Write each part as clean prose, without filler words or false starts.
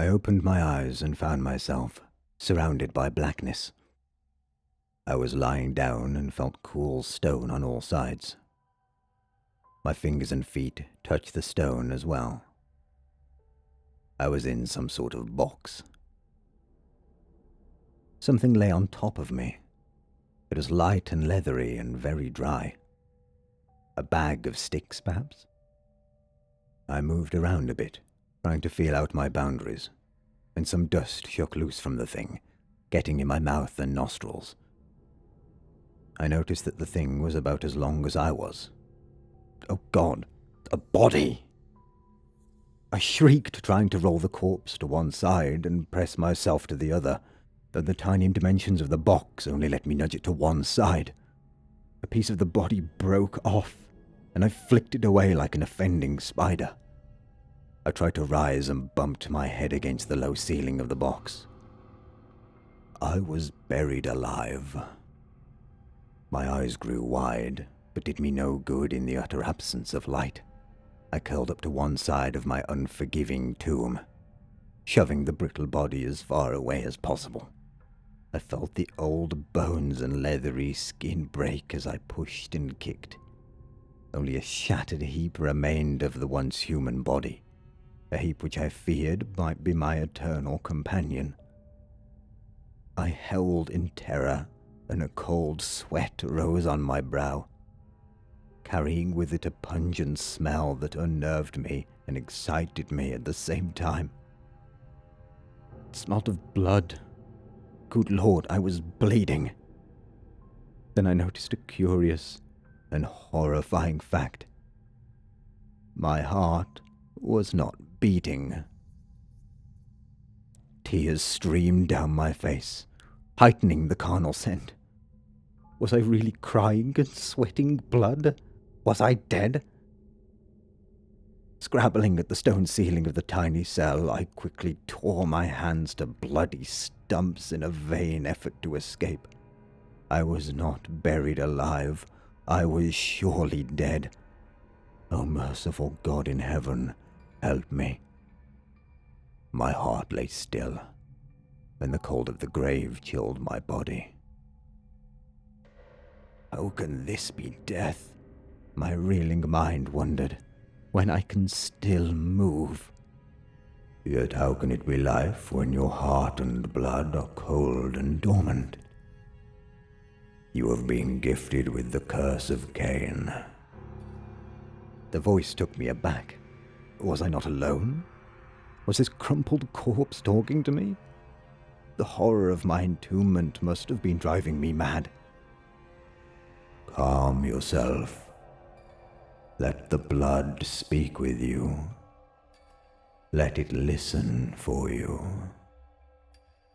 I opened my eyes and found myself surrounded by blackness. I was lying down and felt cool stone on all sides. My fingers and feet touched the stone as well. I was in some sort of box. Something lay on top of me. It was light and leathery and very dry. A bag of sticks, perhaps? I moved around a bit, trying to feel out my boundaries, and some dust shook loose from the thing, getting in my mouth and nostrils. I noticed that the thing was about as long as I was. Oh God, a body! I shrieked, trying to roll the corpse to one side and press myself to the other, though the tiny dimensions of the box only let me nudge it to one side. A piece of the body broke off, and I flicked it away like an offending spider. I tried to rise and bumped my head against the low ceiling of the box. I was buried alive. My eyes grew wide, but did me no good in the utter absence of light. I curled up to one side of my unforgiving tomb, shoving the brittle body as far away as possible. I felt the old bones and leathery skin break as I pushed and kicked. Only a shattered heap remained of the once human body, a heap which I feared might be my eternal companion. I held in terror, and a cold sweat rose on my brow, carrying with it a pungent smell that unnerved me and excited me at the same time. It smelled of blood. Good Lord, I was bleeding. Then I noticed a curious and horrifying fact. My heart was not beating. Tears streamed down my face, heightening the carnal scent. Was I really crying and sweating blood? Was I dead? Scrabbling at the stone ceiling of the tiny cell, I quickly tore my hands to bloody stumps in a vain effort to escape. I was not buried alive. I was surely dead. O merciful God in heaven, help me. My heart lay still, and the cold of the grave chilled my body. How can this be death? My reeling mind wondered, when I can still move. Yet how can it be life when your heart and blood are cold and dormant? You have been gifted with the curse of Cain. The voice took me aback. Was I not alone? Was this crumpled corpse talking to me? The horror of my entombment must have been driving me mad. Calm yourself. Let the blood speak with you. Let it listen for you.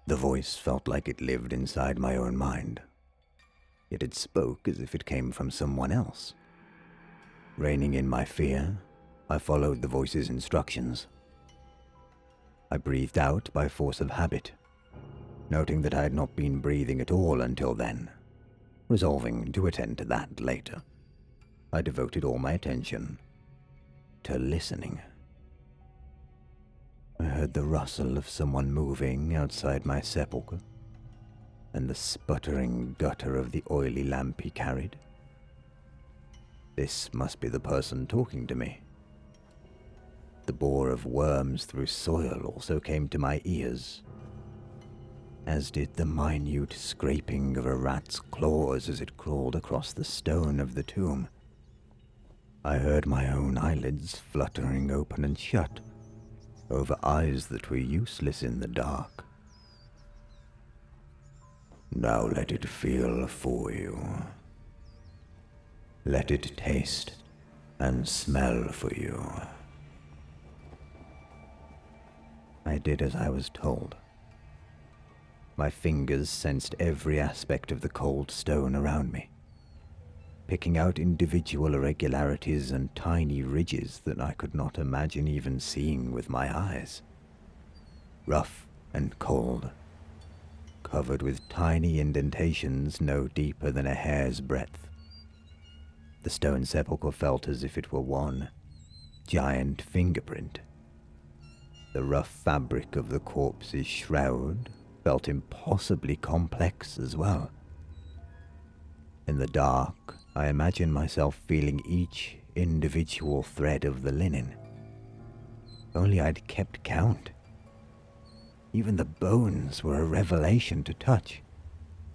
The voice felt like it lived inside my own mind. Yet it spoke as if it came from someone else. Reining in my fear, I followed the voice's instructions. I breathed out by force of habit, noting that I had not been breathing at all until then. Resolving to attend to that later, I devoted all my attention to listening. I heard the rustle of someone moving outside my sepulchre, and the sputtering gutter of the oily lamp he carried. This must be the person talking to me. The bore of worms through soil also came to my ears, as did the minute scraping of a rat's claws as it crawled across the stone of the tomb. I heard my own eyelids fluttering open and shut over eyes that were useless in the dark. Now let it feel for you. Let it taste and smell for you. I did as I was told. My fingers sensed every aspect of the cold stone around me, picking out individual irregularities and tiny ridges that I could not imagine even seeing with my eyes. Rough and cold, covered with tiny indentations no deeper than a hair's breadth. The stone sepulchre felt as if it were one giant fingerprint. The rough fabric of the corpse's shroud felt impossibly complex as well. In the dark, I imagined myself feeling each individual thread of the linen. If only I'd kept count. Even the bones were a revelation to touch.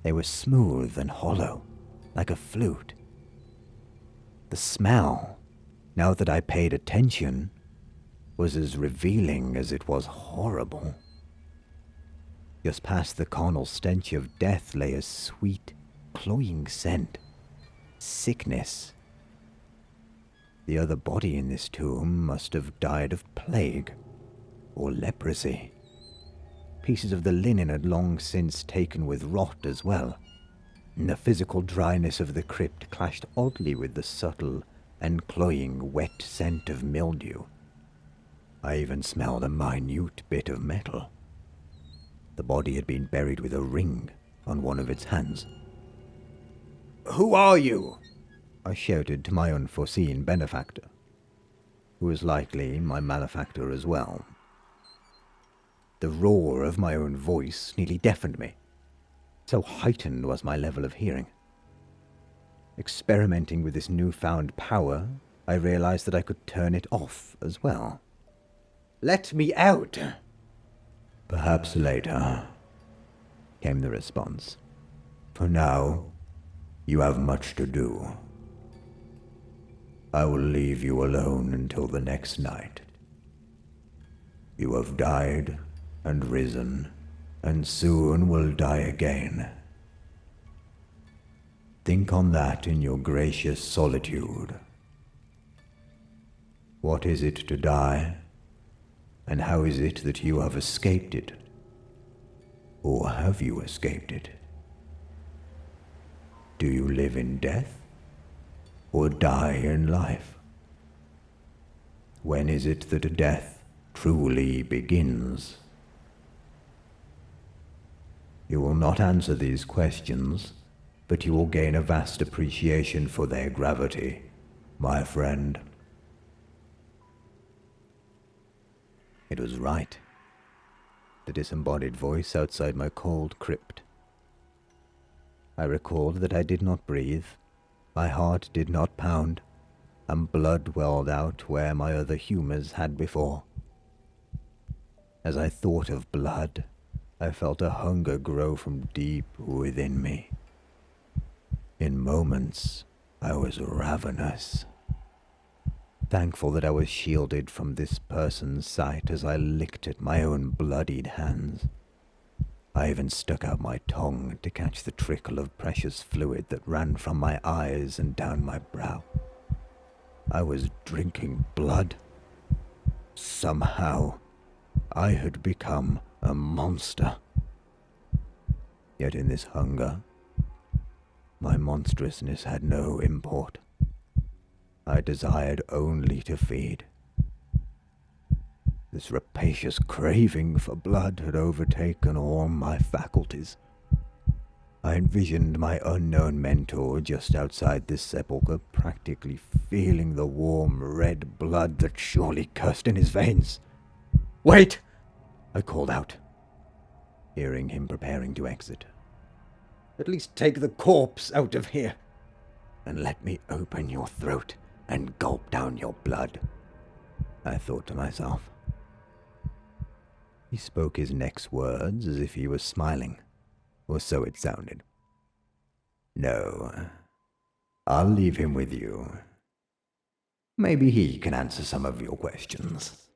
They were smooth and hollow, like a flute. The smell, now that I paid attention, was as revealing as it was horrible. Just past the carnal stench of death lay a sweet, cloying scent. Sickness. The other body in this tomb must have died of plague or leprosy. Pieces of the linen had long since taken with rot as well, and the physical dryness of the crypt clashed oddly with the subtle and cloying wet scent of mildew. I even smelled a minute bit of metal. The body had been buried with a ring on one of its hands. "Who are you?" I shouted to my unforeseen benefactor, who was likely my malefactor as well. The roar of my own voice nearly deafened me. So heightened was my level of hearing. Experimenting with this newfound power, I realized that I could turn it off as well. "Let me out!" "Perhaps later," came the response. "For now, you have much to do. I will leave you alone until the next night. You have died and risen, and soon will die again. Think on that in your gracious solitude. What is it to die, and how is it that you have escaped it? Or have you escaped it? Do you live in death, or die in life? When is it that death truly begins?" You will not answer these questions, but you will gain a vast appreciation for their gravity, my friend. It was right. The disembodied voice outside my cold crypt. I recalled that I did not breathe, my heart did not pound, and blood welled out where my other humors had before. As I thought of blood, I felt a hunger grow from deep within me. In moments, I was ravenous. Thankful that I was shielded from this person's sight as I licked at my own bloodied hands. I even stuck out my tongue to catch the trickle of precious fluid that ran from my eyes and down my brow. I was drinking blood. Somehow, I had become a monster. Yet in this hunger, my monstrousness had no import. I desired only to feed. This rapacious craving for blood had overtaken all my faculties. I envisioned my unknown mentor just outside this sepulchre, practically feeling the warm red blood that surely coursed in his veins. "Wait!" I called out, hearing him preparing to exit. "At least take the corpse out of here, and let me open your throat and gulp down your blood," I thought to myself. He spoke his next words as if he was smiling, or so it sounded. "No, I'll leave him with you. Maybe he can answer some of your questions."